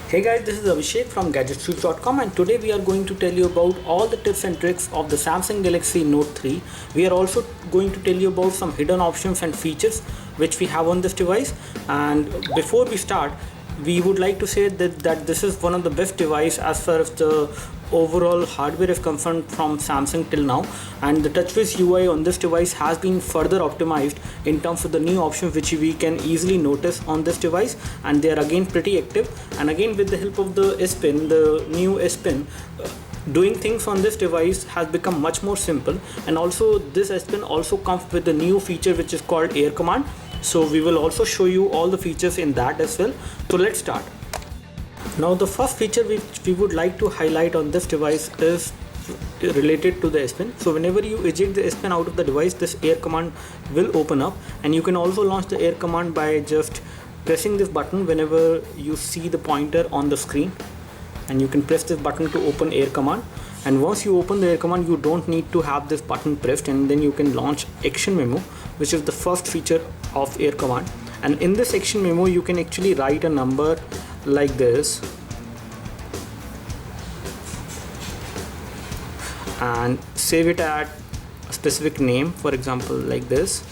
Hey guys, this is Abhishek from gadgetstreets.com, and today we are going to tell you about all the tips and tricks of the Samsung Galaxy Note 3. We are also going to tell you about some hidden options and features which we have on this device. And before we start, we would like to say that this is one of the best device as far as the overall hardware is concerned from Samsung till now, and the TouchWiz UI on this device has been further optimized in terms of the new options which we can easily notice on this device, and they are again pretty active. And again, with the help of the S Pen, the new S Pen, doing things on this device has become much more simple. And also this S Pen also comes with a new feature which is called Air Command, so we will also show you all the features in that as well. So let's start. Now the first feature which we would like to highlight on this device is related to the S Pen. So whenever you eject the S Pen out of the device, this Air Command will open up, and you can also launch the Air Command by just pressing this button whenever you see the pointer on the screen, and you can press this button to open Air Command. And once you open the Air Command, you don't need to have this button pressed, and then you can launch Action Memo, which is the first feature of Air Command. And in this Action Memo, you can actually write a number like this and save it at a specific name, for example like this.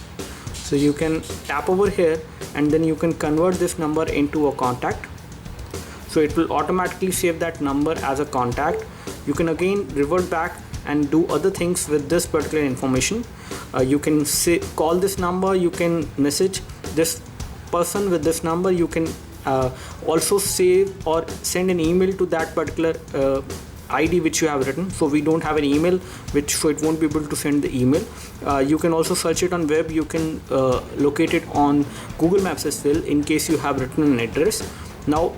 So you can tap over here, and then you can convert this number into a contact, so it will automatically save that number as a contact. You can again revert back and do other things with this particular information. You can call this number, you can message this person with this number, you can also save or send an email to that particular ID which you have written. So we don't have an email, so it won't be able to send the email. You can also search it on web, you can locate it on Google Maps as well in case you have written an address. Now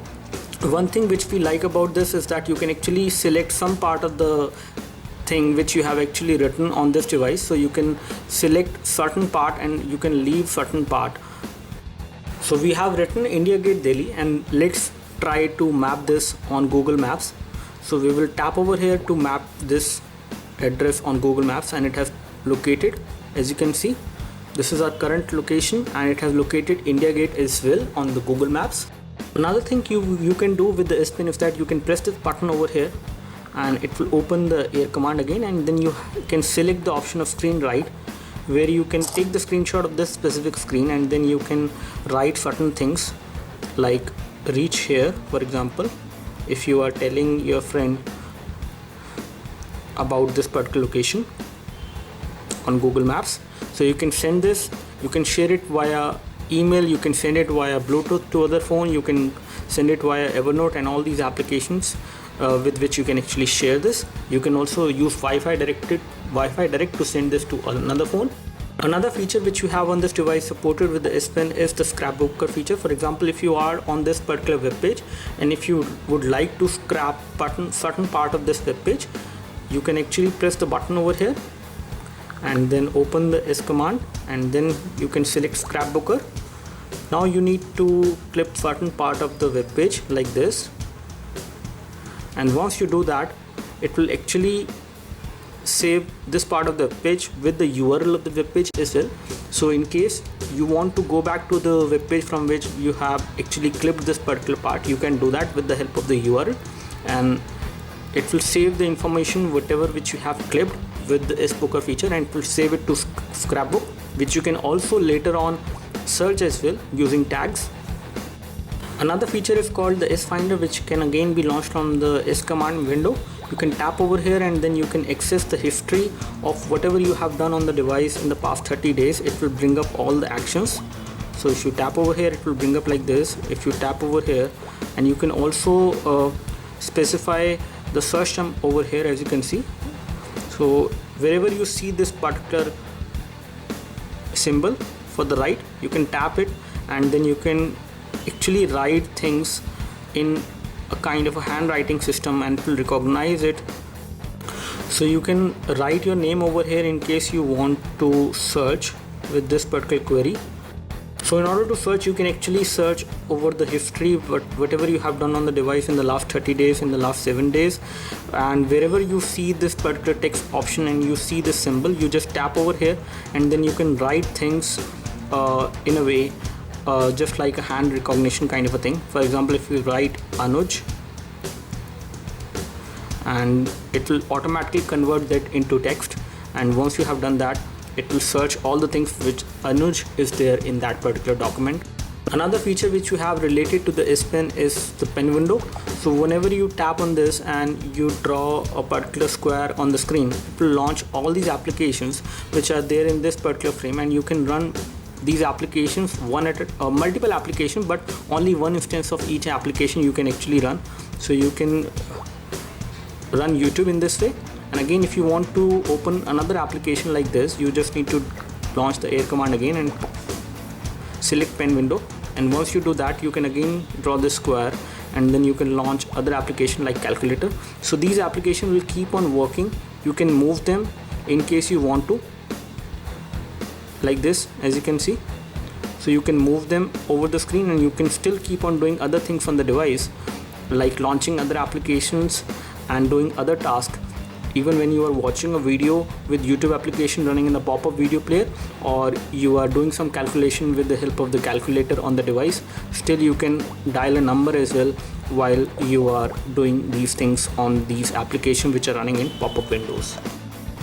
one thing which we like about this is that you can actually select some part of the thing which you have actually written on this device. So you can select certain part and you can leave certain part. So we have written India Gate Delhi, and let's try to map this on Google Maps. So we will tap over here to map this address on Google Maps, and it has located, as you can see, this is our current location, and it has located India Gate as well on the Google Maps. Another thing you can do with the S Pen is that you can press this button over here, and it will open the Air Command again, and then you can select the option of screen write, where you can take the screenshot of this specific screen, and then you can write certain things like reach here, for example, if you are telling your friend about this particular location on Google Maps. So you can send this, you can share it via email, you can send it via Bluetooth to other phone, you can send it via Evernote and all these applications with which you can actually share this. You can also use Wi-Fi Direct to send this to another phone. Another feature which you have on this device supported with the S Pen is the scrapbooker feature. For example, if you are on this particular web page, and if you would like to scrap certain part of this web page, you can actually press the button over here and then open the S command, and then you can select scrapbooker. Now you need to clip certain part of the web page like this, and once you do that, it will actually save this part of the page with the URL of the web page as well. So in case you want to go back to the web page from which you have actually clipped this particular part, you can do that with the help of the URL, and it will save the information whatever which you have clipped with the S-Booker feature, and it will save it to scrapbook, which you can also later on search as well using tags. Another feature is called the S Finder, which can again be launched on the S command window. You can tap over here, and then you can access the history of whatever you have done on the device in the past 30 days. It will bring up all the actions. So if you tap over here, it will bring up like this. If you tap over here, and you can also specify the search term over here, as you can see. So wherever you see this particular symbol for the right, you can tap it, and then you can actually write things in a kind of a handwriting system, and it will recognize it. So you can write your name over here in case you want to search with this particular query. So in order to search, you can actually search over the history, whatever you have done on the device in the last 30 days, in the last 7 days, and wherever you see this particular text option and you see this symbol, you just tap over here, and then you can write things in a way just like a hand recognition kind of a thing. For example, if you write Anuj, and it will automatically convert that into text, and once you have done that, it will search all the things which Anuj is there in that particular document. Another feature which you have related to the S Pen is the pen window. So whenever you tap on this and you draw a particular square on the screen, it will launch all these applications which are there in this particular frame, and you can run these applications one at a multiple applications, but only one instance of each application you can actually run. So you can run YouTube in this way, and again if you want to open another application like this, you just need to launch the air command again and select pen window, and once you do that, you can again draw this square, and then you can launch other application like calculator. So these applications will keep on working. You can move them in case you want to, like this, as you can see. So you can move them over the screen, and you can still keep on doing other things on the device, like launching other applications and doing other tasks. Even when you are watching a video with YouTube application running in the pop-up video player, or you are doing some calculation with the help of the calculator on the device, still you can dial a number as well while you are doing these things on these applications which are running in pop-up windows.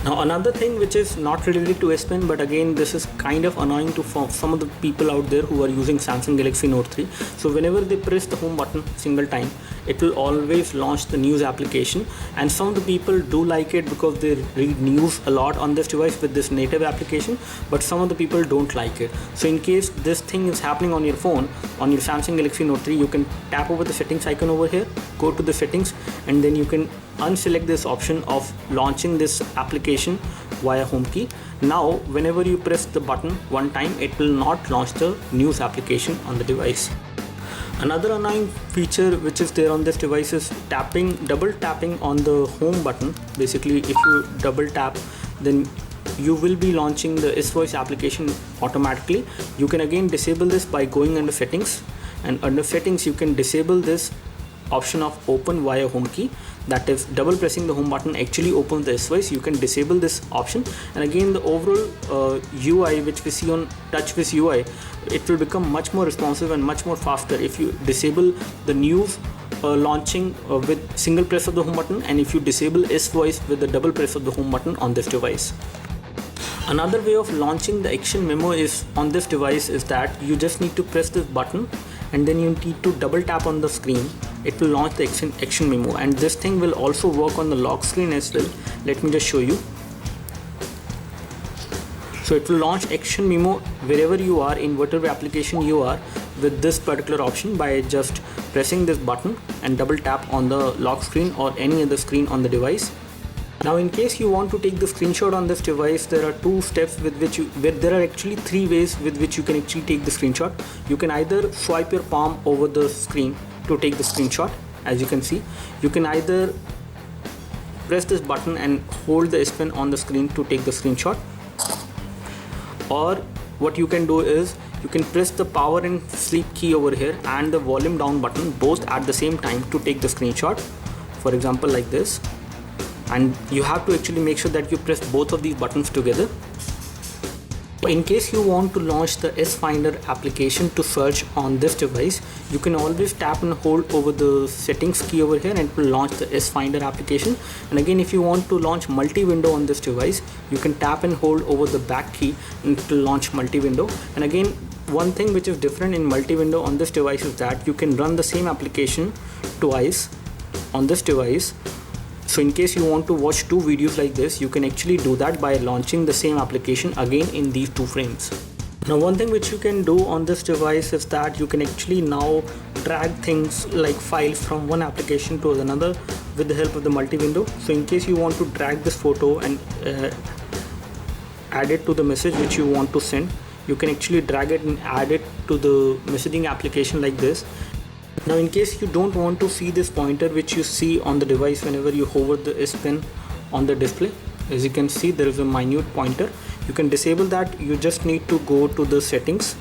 Now another thing which is not related to S Pen, but again this is kind of annoying to some of the people out there who are using Samsung Galaxy Note 3. So whenever they press the home button single time, it will always launch the news application, and some of the people do like it because they read news a lot on this device with this native application, but some of the people don't like it. So in case this thing is happening on your phone, on your Samsung Galaxy Note 3, you can tap over the settings icon over here, go to the settings, and then you can unselect this option of launching this application via home key. Now whenever you press the button one time, it will not launch the news application on the device. Another annoying feature which is there on this device is double tapping on the home button. Basically, if you double tap, then you will be launching the S-Voice application automatically. You can again disable this by going under settings, and under settings you can disable this option of open via home key. That is, double pressing the home button actually opens the S-Voice. You can disable this option, and again the overall UI which we see on TouchWiz UI, it will become much more responsive and much more faster if you disable the news launching with single press of the home button, and if you disable S-Voice with the double press of the home button on this device. Another way of launching the action memo is on this device is that you just need to press this button, and then you need to double tap on the screen. It will launch the action memo, and this thing will also work on the lock screen as well. Let me just show you. So it will launch action memo wherever you are, in whatever application you are, with this particular option by just pressing this button and double tap on the lock screen or any other screen on the device. Now in case you want to take the screenshot on this device, there are two steps with which there are actually three ways with which you can actually take the screenshot. You can either swipe your palm over the screen to take the screenshot, as you can see. You can either press this button and hold the S Pen on the screen to take the screenshot, or what you can do is you can press the power and sleep key over here and the volume down button both at the same time to take the screenshot, for example like this. And you have to actually make sure that you press both of these buttons together. In case you want to launch the S Finder application to search on this device, you can always tap and hold over the settings key over here, and it will launch the S Finder application. And again, if you want to launch multi-window on this device, you can tap and hold over the back key and it will launch multi-window. And again, one thing which is different in multi-window on this device is that you can run the same application twice on this device. So in case you want to watch two videos like this, you can actually do that by launching the same application again in these two frames. Now one thing which you can do on this device is that you can actually now drag things like files from one application to another with the help of the multi-window. So in case you want to drag this photo and add it to the message which you want to send, you can actually drag it and add it to the messaging application like this. Now in case you don't want to see this pointer which you see on the device whenever you hover the S Pen on the display, as you can see there is a minute pointer. You can disable that. You just need to go to the settings.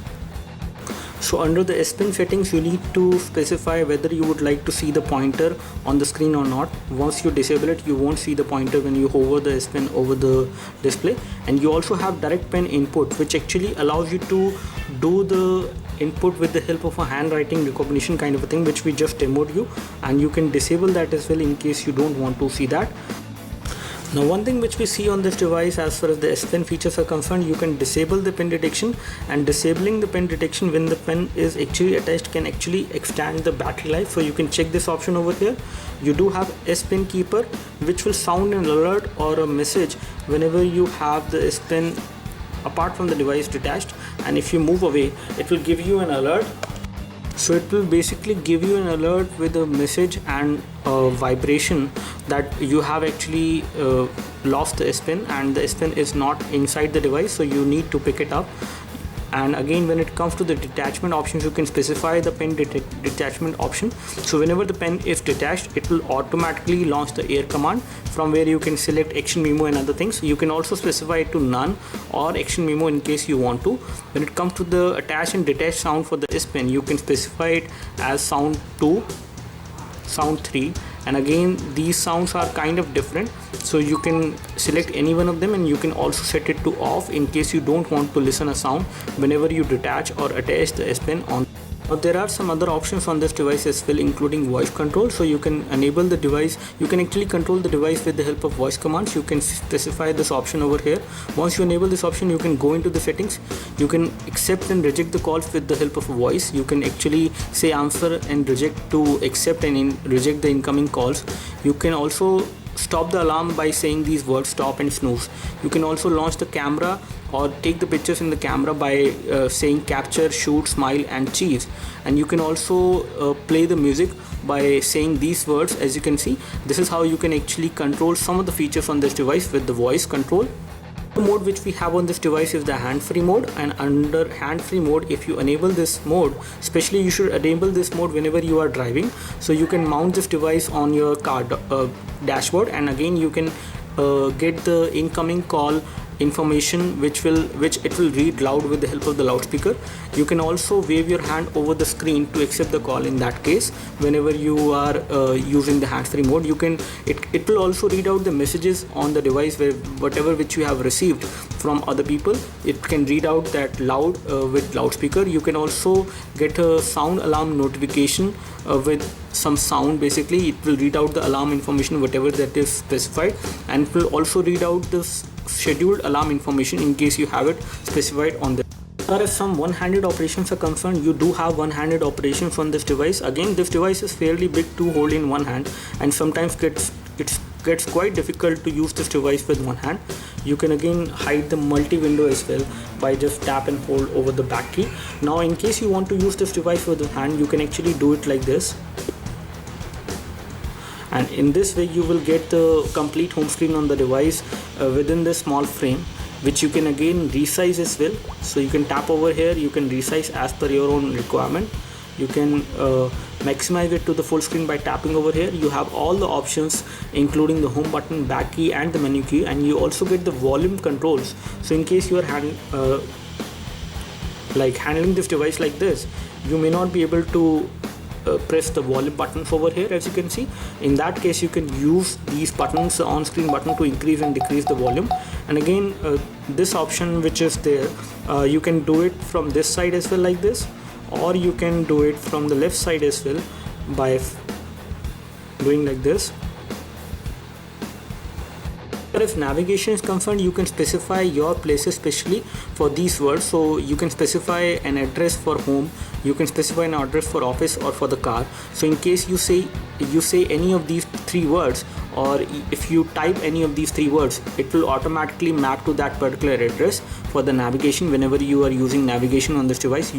So under the S Pen settings, you need to specify whether you would like to see the pointer on the screen or not. Once you disable it, you won't see the pointer when you hover the S Pen over the display. And you also have direct pen input, which actually allows you to do the input with the help of a handwriting recognition kind of a thing, which we just demoed you, and you can disable that as well in case you don't want to see that. Now, one thing which we see on this device as far as the S Pen features are concerned, you can disable the pen detection, and disabling the pen detection when the pen is actually attached can actually extend the battery life. So you can check this option over here. You do have S Pen Keeper, which will sound an alert or a message whenever you have the S Pen apart from the device detached, and if you move away, it will give you an alert. So it will basically give you an alert with a message and a vibration that you have actually lost the S Pen, and the S Pen is not inside the device, so you need to pick it up. And again, when it comes to the detachment options, you can specify the pen detachment option. So whenever the pen is detached, it will automatically launch the air command, from where you can select action memo and other things. You can also specify it to none or action memo in case you want to. When it comes to the attach and detach sound for the S Pen, you can specify it as sound 2, sound 3, and again these sounds are kind of different, so you can select any one of them, and you can also set it to off in case you don't want to listen a sound whenever you detach or attach the S Pen on. Now there are some other options on this device as well, including voice control. So you can enable the device, you can actually control the device with the help of voice commands. You can specify this option over here. Once you enable this option, you can go into the settings. You can accept and reject the calls with the help of a voice. You can actually say answer and reject to accept and reject the incoming calls. You can also stop the alarm by saying these words, stop and snooze. You can also launch the camera or take the pictures in the camera by saying capture, shoot, smile and cheese. And you can also play the music by saying these words. As you can see, this is how you can actually control some of the features on this device with the voice control. The mode which we have on this device is the hand-free mode, and under hand-free mode, if you enable this mode, especially you should enable this mode whenever you are driving, so you can mount this device on your car dashboard, and again you can get the incoming call information which it will read loud with the help of the loudspeaker. You can also wave your hand over the screen to accept the call. In that case, whenever you are using the hands-free mode, it will also read out the messages on the device, where whatever which you have received from other people, it can read out that loud with loudspeaker. You can also get a sound alarm notification with some sound. Basically, it will read out the alarm information whatever that is specified, and it will also read out this scheduled alarm information in case you have it specified on the. As far as some one-handed operations are concerned, you do have one-handed operations on this device. Again, this device is fairly big to hold in one hand, and sometimes it gets quite difficult to use this device with one hand. You can again hide the multi-window as well by just tap and hold over the back key. Now in case you want to use this device with one hand, you can actually do it like this, and in this way you will get the complete home screen on the device within this small frame, which you can again resize as well. So you can tap over here, you can resize as per your own requirement. You can maximize it to the full screen by tapping over here. You have all the options, including the home button, back key and the menu key, and you also get the volume controls. So in case you are handling this device like this, you may not be able to press the volume buttons over here. As you can see, in that case you can use these buttons, the on-screen button, to increase and decrease the volume. And again, this option which is there, you can do it from this side as well like this, or you can do it from the left side as well by doing like this. As navigation is concerned, you can specify your places especially for these words. So you can specify an address for home, you can specify an address for office or for the car. So in case you say any of these three words, or if you type any of these three words, it will automatically map to that particular address for the navigation whenever you are using navigation on this device.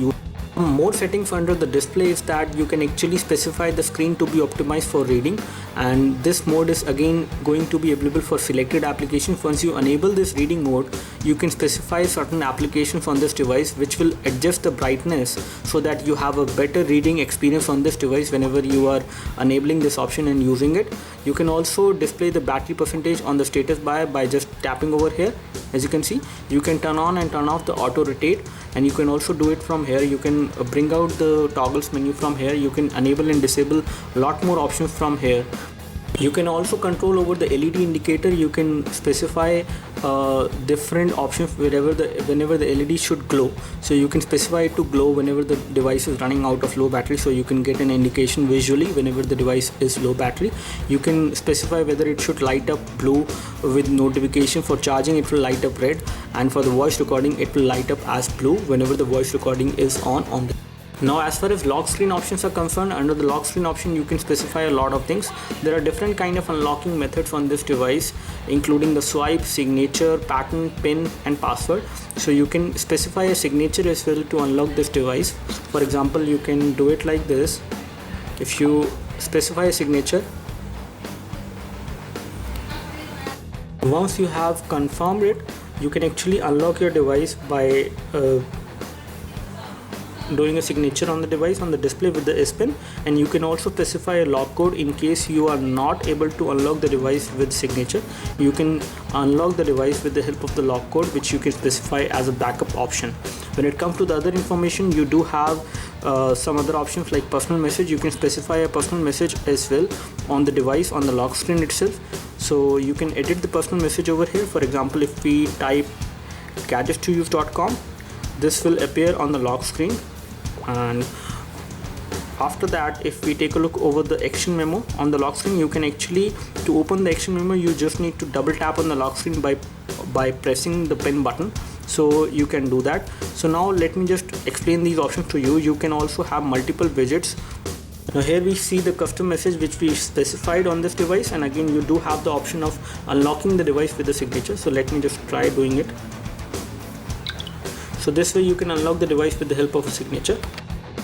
More settings under the display is that you can actually specify the screen to be optimized for reading, and this mode is again going to be available for selected applications. Once you enable this reading mode, you can specify certain applications on this device which will adjust the brightness so that you have a better reading experience on this device whenever you are enabling this option and using it. You can also display the battery percentage on the status bar by just tapping over here. As you can see, you can turn on and turn off the auto rotate, and you can also do it from here. You can bring out the toggles menu from here. You can enable and disable a lot more options from here. You can also control over the LED indicator. You can specify different options whenever the LED should glow. So you can specify it to glow whenever the device is running out of low battery, so you can get an indication visually whenever the device is low battery. You can specify whether it should light up blue with notification. For charging it will light up red, and for the voice recording it will light up as blue whenever the voice recording is on the. Now as far as lock screen options are concerned, under the lock screen option you can specify a lot of things. There are different kind of unlocking methods on this device, including the swipe, signature, pattern, pin and password. So you can specify a signature as well to unlock this device. For example, you can do it like this. If you specify a signature, once you have confirmed it, you can actually unlock your device by doing a signature on the device on the display with the S Pen. And you can also specify a lock code in case you are not able to unlock the device with signature. You can unlock the device with the help of the lock code, which you can specify as a backup option. When it comes to the other information, you do have some other options like personal message. You can specify a personal message as well on the device on the lock screen itself. So you can edit the personal message over here. For example, if we type gadgetstouse.com, this will appear on the lock screen. And after that, if we take a look over the action memo on the lock screen, you can actually, to open the action memo, you just need to double tap on the lock screen by pressing the pen button. So you can do that. So now let me just explain these options to you. You can also have multiple widgets. Now here we see the custom message which we specified on this device, and again you do have the option of unlocking the device with the signature. So let me just try doing it. So this way you can unlock the device with the help of a signature.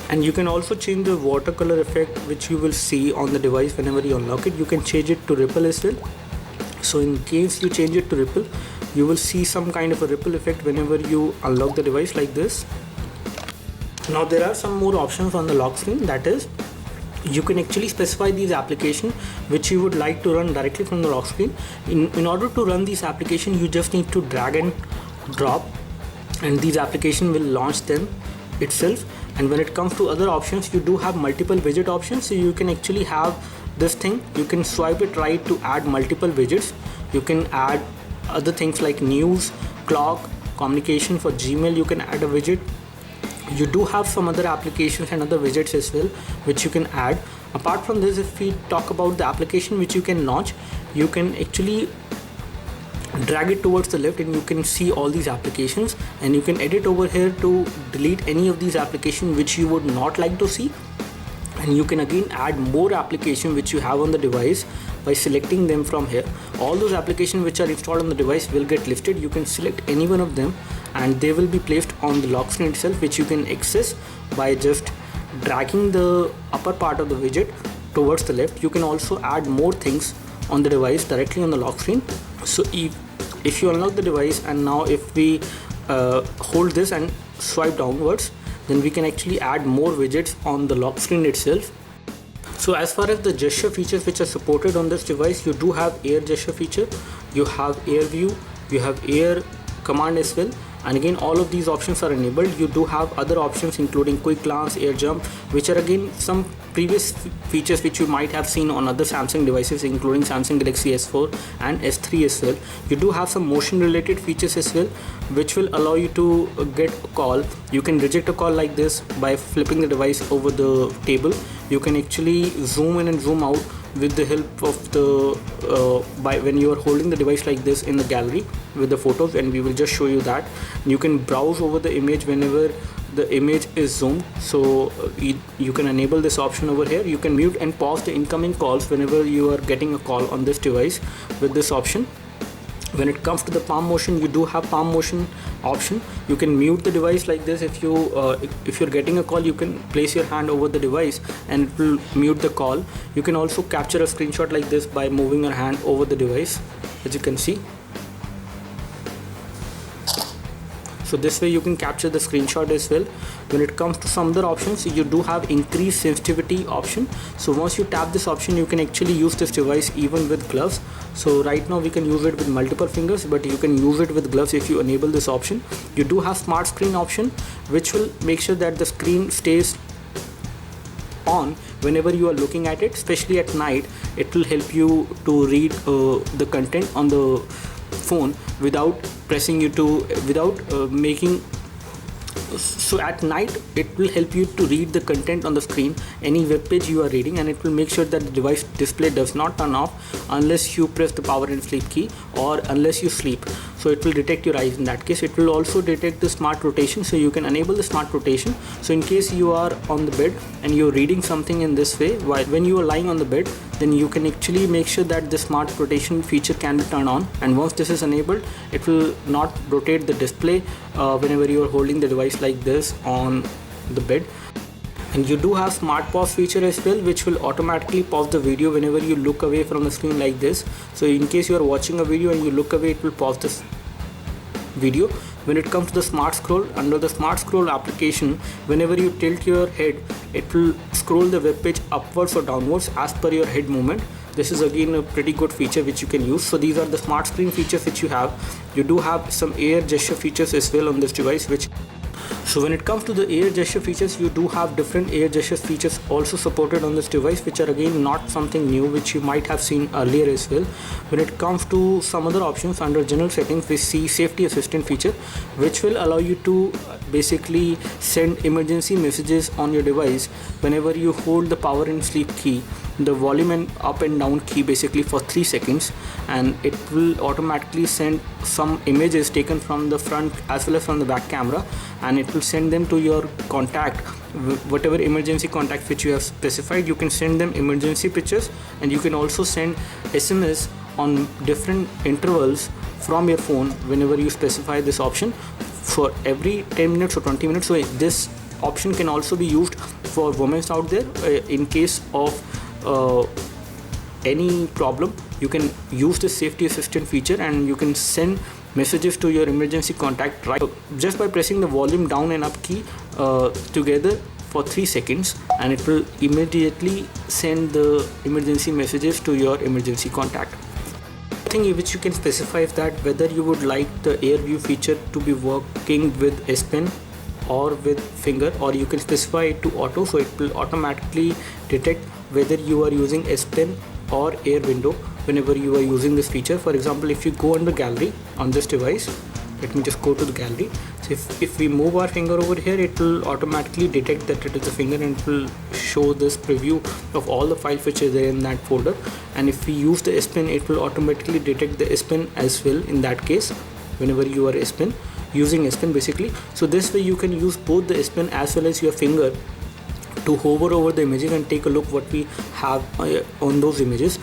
And you can also change the watercolor effect which you will see on the device whenever you unlock it. You can change it to ripple as well. So in case you change it to ripple, you will see some kind of a ripple effect whenever you unlock the device like this. Now there are some more options on the lock screen. That is, you can actually specify these applications which you would like to run directly from the lock screen. In order to run these applications, you just need to drag and drop, and these applications will launch them itself. And when it comes to other options, you do have multiple widget options. So you can actually have this thing, you can swipe it right to add multiple widgets. You can add other things like news, clock, communication. For Gmail you can add a widget. You do have some other applications and other widgets as well which you can add. Apart from this, if we talk about the application which you can launch, you can actually drag it towards the left and you can see all these applications, and you can edit over here to delete any of these applications which you would not like to see. And you can again add more applications which you have on the device by selecting them from here. All those applications which are installed on the device will get listed. You can select any one of them and they will be placed on the lock screen itself, which you can access by just dragging the upper part of the widget towards the left. You can also add more things on the device directly on the lock screen. So if you unlock the device, and now if we hold this and swipe downwards, then we can actually add more widgets on the lock screen itself. So as far as the gesture features which are supported on this device, you do have air gesture feature, you have air view, you have air command as well. And again, all of these options are enabled. You do have other options including quick glance, air jump, which are again some previous features which you might have seen on other Samsung devices, including Samsung Galaxy S4 and S3 as well. You do have some motion related features as well, which will allow you to get a call. You can reject a call like this by flipping the device over the table. You can actually zoom in and zoom out with the help of the by when you are holding the device like this in the gallery with the photos, and we will just show you that. You can browse over the image whenever the image is zoomed. So you can enable this option over here. You can mute and pause the incoming calls whenever you are getting a call on this device with this option. When it comes to the palm motion, you do have palm motion option. You can mute the device like this. If you're getting a call, you can place your hand over the device and it will mute the call. You can also capture a screenshot like this by moving your hand over the device, as you can see. So this way you can capture the screenshot as well. When it comes to some other options, you do have increased sensitivity option. So once you tap this option, you can actually use this device even with gloves. So right now we can use it with multiple fingers, but you can use it with gloves if you enable this option. You do have smart screen option, which will make sure that the screen stays on whenever you are looking at it, especially at night. It will help you to read the content on the phone without pressing you to making. So at night it will help you to read the content on the screen, any web page you are reading, and it will make sure that the device display does not turn off unless you press the power and sleep key, or unless you sleep. So it will detect your eyes in that case. It will also detect the smart rotation, so you can enable the smart rotation. So in case you are on the bed and you're reading something in this way, while when you are lying on the bed, then you can actually make sure that the smart rotation feature can be turned on, and once this is enabled, it will not rotate the display whenever you are holding the device like this on the bed. And you do have smart pause feature as well, which will automatically pause the video whenever you look away from the screen like this. So in case you are watching a video and you look away, it will pause this video. When it comes to the smart scroll, under the smart scroll application, whenever you tilt your head, it will scroll the web page upwards or downwards as per your head movement. This is again a pretty good feature which you can use. So these are the smart screen features which you have. You do have some air gesture features as well on this device, so when it comes to the air gesture features, you do have different air gesture features also supported on this device, which are again not something new, which you might have seen earlier as well. When it comes to some other options, under general settings we see safety assistant feature, which will allow you to basically send emergency messages on your device whenever you hold the power and sleep key, the volume and up and down key basically for 3 seconds, and it will automatically send some images taken from the front as well as from the back camera, and it will send them to your contact, whatever emergency contacts which you have specified. You can send them emergency pictures, and you can also send SMS on different intervals from your phone whenever you specify this option for every 10 minutes or 20 minutes. So this option can also be used for women out there. In case of any problem, you can use the safety assistant feature and you can send messages to your emergency contact right just by pressing the volume down and up key together for 3 seconds, and it will immediately send the emergency messages to your emergency contact. Thing which you can specify is that whether you would like the air view feature to be working with S Pen or with finger, or you can specify it to auto, so it will automatically detect whether you are using S Pen or air window whenever you are using this feature. For example, if you go under gallery on this device, let me just go to the gallery. So if we move our finger over here, it will automatically detect that it is a finger, and it will show this preview of all the files which are there in that folder. And if we use the S Pen, it will automatically detect the S Pen as well in that case whenever you are using S Pen basically. So this way you can use both the S Pen as well as your finger to hover over the images and take a look what we have on those images.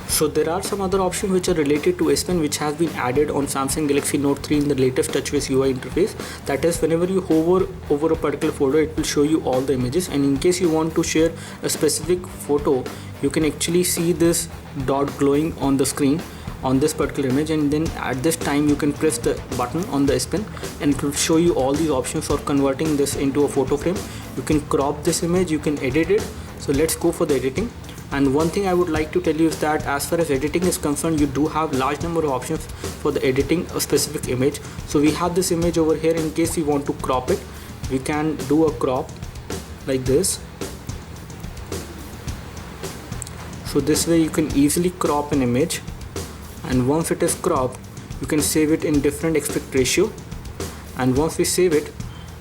So there are some other options which are related to S Pen which has been added on Samsung Galaxy Note 3 in the latest TouchWiz UI interface. That is, whenever you hover over a particular folder, it will show you all the images, and in case you want to share a specific photo, you can actually see this dot glowing on the screen on this particular image, and then at this time you can press the button on the S Pen and it will show you all these options for converting this into a photo frame. You can crop this image, you can edit it. So let's go for the editing. And one thing I would like to tell you is that as far as editing is concerned, you do have large number of options for the editing a specific image. So we have this image over here. In case we want to crop it, we can do a crop like this. So this way you can easily crop an image, and once it is cropped, you can save it in different aspect ratio. And once we save it,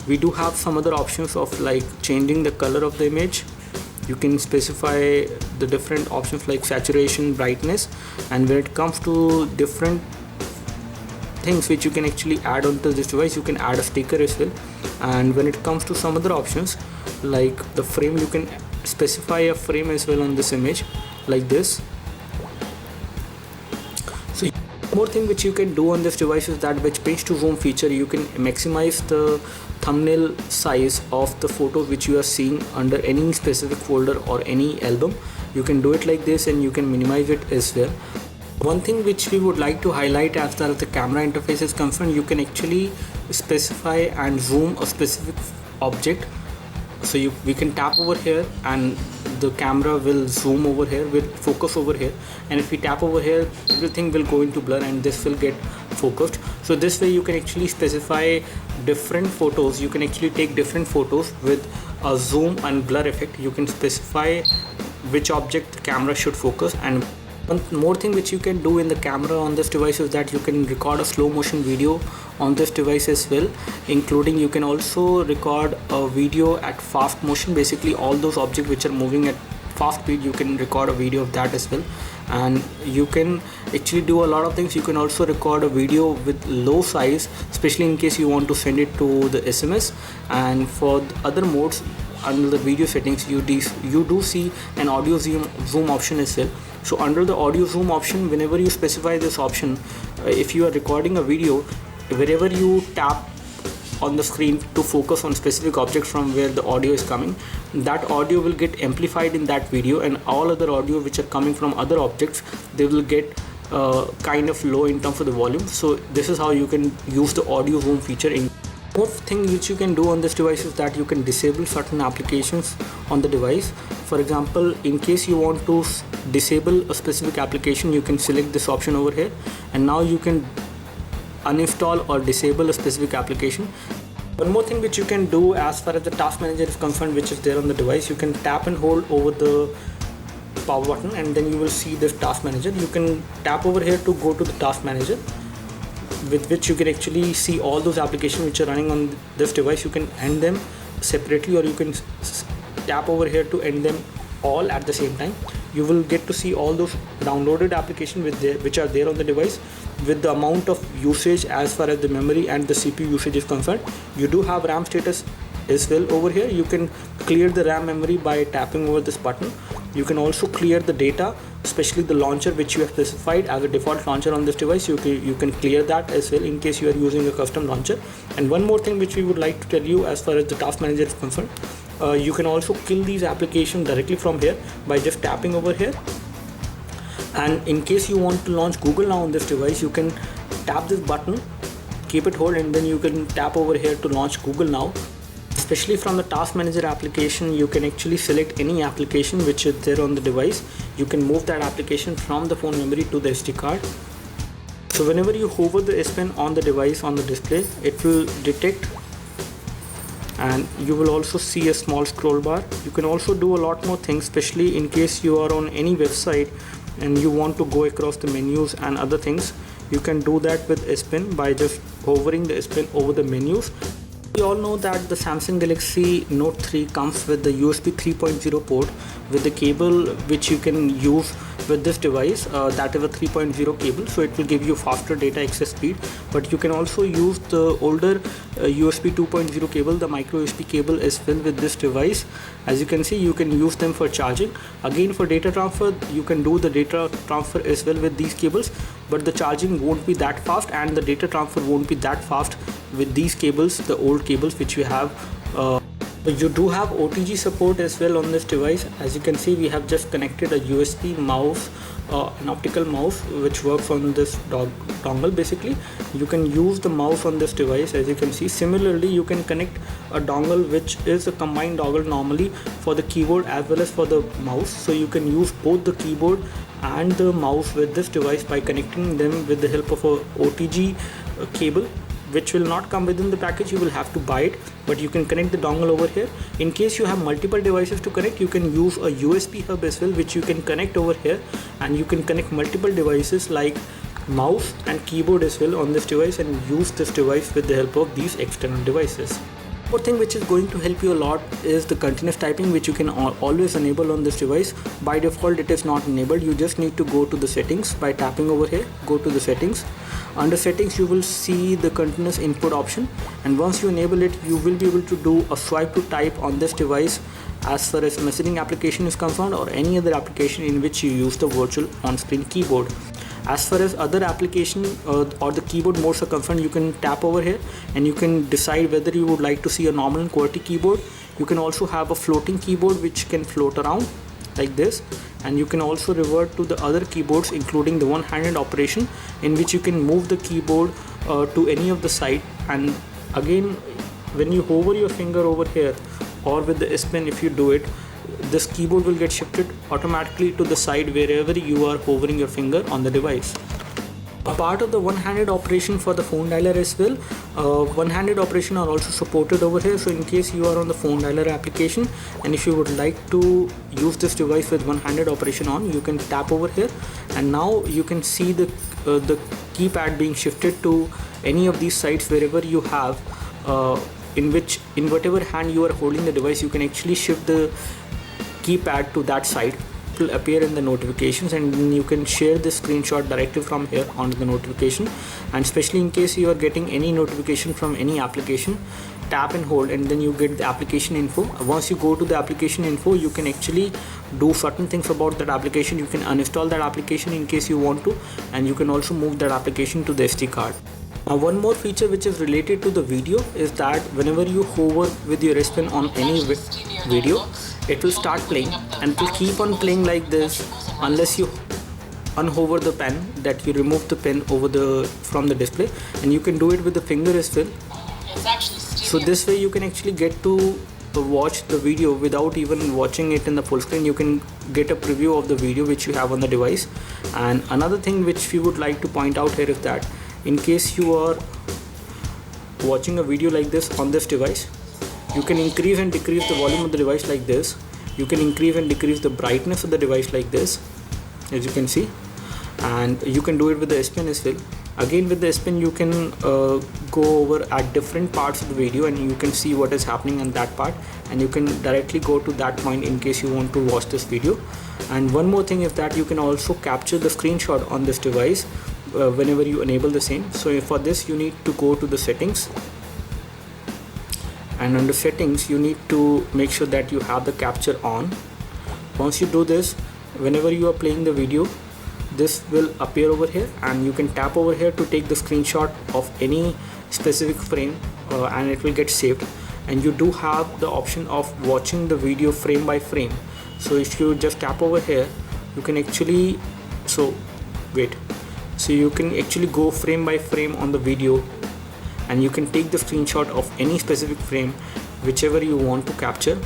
we do have some other options of like changing the color of the image. You can specify the different options like saturation, brightness, and when it comes to different things which you can actually add onto this device, you can add a sticker as well. And when it comes to some other options like the frame, you can specify a frame as well on this image like this. So more thing which you can do on this device is that with page to zoom feature, you can maximize the thumbnail size of the photo which you are seeing under any specific folder or any album. You can do it like this, and you can minimize it as well. One thing which we would like to highlight as far as the camera interface is concerned, you can actually specify and zoom a specific object. So we can tap over here and the camera will zoom over here, will focus over here, and if we tap over here, everything will go into blur and this will get focused. So this way you can actually specify different photos. You can actually take different photos with a zoom and blur effect. You can specify which object the camera should focus. And one more thing which you can do in the camera on this device is that you can record a slow motion video on this device as well, including you can also record a video at fast motion. Basically all those objects which are moving at fast speed, you can record a video of that as well. And you can actually do a lot of things. You can also record a video with low size, especially in case you want to send it to the SMS. And for the other modes under the video settings, you do see an audio zoom option as well. So under the audio zoom option, whenever you specify this option, if you are recording a video, wherever you tap on the screen to focus on specific object from where the audio is coming, that audio will get amplified in that video, and all other audio which are coming from other objects, they will get kind of low in terms of the volume. So this is how you can use the audio zoom feature. One thing which you can do on this device is that you can disable certain applications on the device. For example, in case you want to disable a specific application, you can select this option over here, and now you can uninstall or disable a specific application. One more thing which you can do as far as the task manager is concerned, which is there on the device, you can tap and hold over the power button and then you will see this task manager. You can tap over here to go to the task manager, with which you can actually see all those applications which are running on this device. You can end them separately, or you can tap over here to end them all at the same time. You will get to see all those downloaded applications which are there on the device, with the amount of usage as far as the memory and the CPU usage is concerned. You do have RAM status as well over here. You can clear the RAM memory by tapping over this button. You can also clear the data, especially the launcher which you have specified as a default launcher on this device. You can clear that as well in case you are using a custom launcher. And one more thing which we would like to tell you as far as the task manager is concerned, you can also kill these applications directly from here by just tapping over here. And in case you want to launch Google Now on this device, you can tap this button, keep it hold, and then you can tap over here to launch Google Now. Especially from the task manager application, you can actually select any application which is there on the device. You can move that application from the phone memory to the SD card. So whenever you hover the S Pen on the device on the display, it will detect, and you will also see a small scroll bar. You can also do a lot more things, especially in case you are on any website and you want to go across the menus and other things. You can do that with S Pen by just hovering the S Pen over the menus. We all know that the Samsung Galaxy Note 3 comes with the USB 3.0 port with the cable which you can use with this device. That is a 3.0 cable, so it will give you faster data access speed. But you can also use the older USB 2.0 cable, the micro USB cable as well with this device. As you can see, you can use them for charging. Again, for data transfer, you can do the data transfer as well with these cables, but the charging won't be that fast and the data transfer won't be that fast with these cables, the old cables which we have. You do have OTG support as well on this device. As you can see, we have just connected a USB mouse, an optical mouse which works on this dongle. Basically, you can use the mouse on this device. As you can see, similarly you can connect a dongle which is a combined dongle normally for the keyboard as well as for the mouse. So you can use both the keyboard and the mouse with this device by connecting them with the help of a OTG cable, which will not come within the package. You will have to buy it, but you can connect the dongle over here. In case you have multiple devices to connect, you can use a USB hub as well, which you can connect over here, and you can connect multiple devices like mouse and keyboard as well on this device and use this device with the help of these external devices. One thing which is going to help you a lot is the continuous typing, which you can always enable on this device. By default it is not enabled. You just need to go to the settings by tapping over here. Go to the settings. Under settings you will see the continuous input option, and once you enable it, you will be able to do a swipe to type on this device as far as messaging application is concerned, or any other application in which you use the virtual on-screen keyboard. As far as other application or the keyboard modes are concerned, you can tap over here and you can decide whether you would like to see a normal and QWERTY keyboard. You can also have a floating keyboard which can float around, like this, and you can also revert to the other keyboards, including the one-handed operation, in which you can move the keyboard to any of the side. And again, when you hover your finger over here, or with the S Pen if you do it, this keyboard will get shifted automatically to the side wherever you are hovering your finger on the device. A part of the one-handed operation for the phone dialer as well, one-handed operation are also supported over here. So in case you are on the phone dialer application and if you would like to use this device with one-handed operation on, you can tap over here, and now you can see the keypad being shifted to any of these sides wherever you have, in whatever hand you are holding the device, you can actually shift the keypad to that side. It will appear in the notifications, and then you can share the screenshot directly from here onto the notification. And especially in case you are getting any notification from any application, tap and hold, and then you get the application info. Once you go to the application info, you can actually do certain things about that application. You can uninstall that application in case you want to, and you can also move that application to the SD card. Now, one more feature which is related to the video is that whenever you hover with your S Pen on any video, it will start playing, and it will keep on playing like this unless you unhover the pen, that you remove the pen from the display. And you can do it with the finger as well. So this way you can actually get to watch the video without even watching it in the full screen. You can get a preview of the video which you have on the device. And another thing which we would like to point out here is that in case you are watching a video like this on this device, you can increase and decrease the volume of the device like this. You can increase and decrease the brightness of the device like this, as you can see, and you can do it with the S Pen as well. Again, with the S Pen you can go over at different parts of the video, and you can see what is happening in that part, and you can directly go to that point in case you want to watch this video. And one more thing is that you can also capture the screenshot on this device whenever you enable the same. So for this you need to go to the settings, and under settings you need to make sure that you have the capture on. Once you do this, whenever you are playing the video, this will appear over here, and you can tap over here to take the screenshot of any specific frame, and it will get saved. And you do have the option of watching the video frame by frame. So if you just tap over here, you can actually you can actually go frame by frame on the video, and you can take the screenshot of any specific frame whichever you want to capture.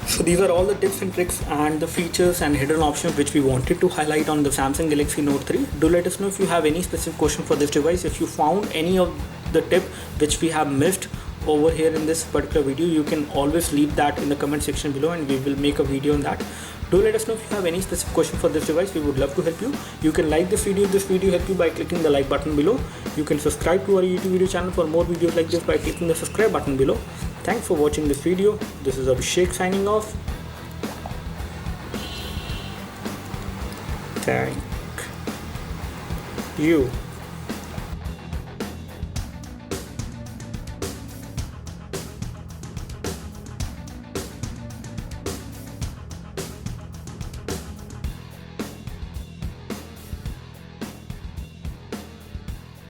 So these are all the tips and tricks and the features and hidden options which we wanted to highlight on the Samsung Galaxy Note 3. Do let us know if you have any specific question for this device. If you found any of the tip which we have missed over here in this particular video, you can always leave that in the comment section below, and we will make a video on that. Do let us know if you have any specific question for this device. We would love to help you. You can like this video if this video helped you by clicking the like button below. You can subscribe to our YouTube video channel for more videos like this by clicking the subscribe button below. Thanks for watching this video. This is Abhishek signing off. Thank you.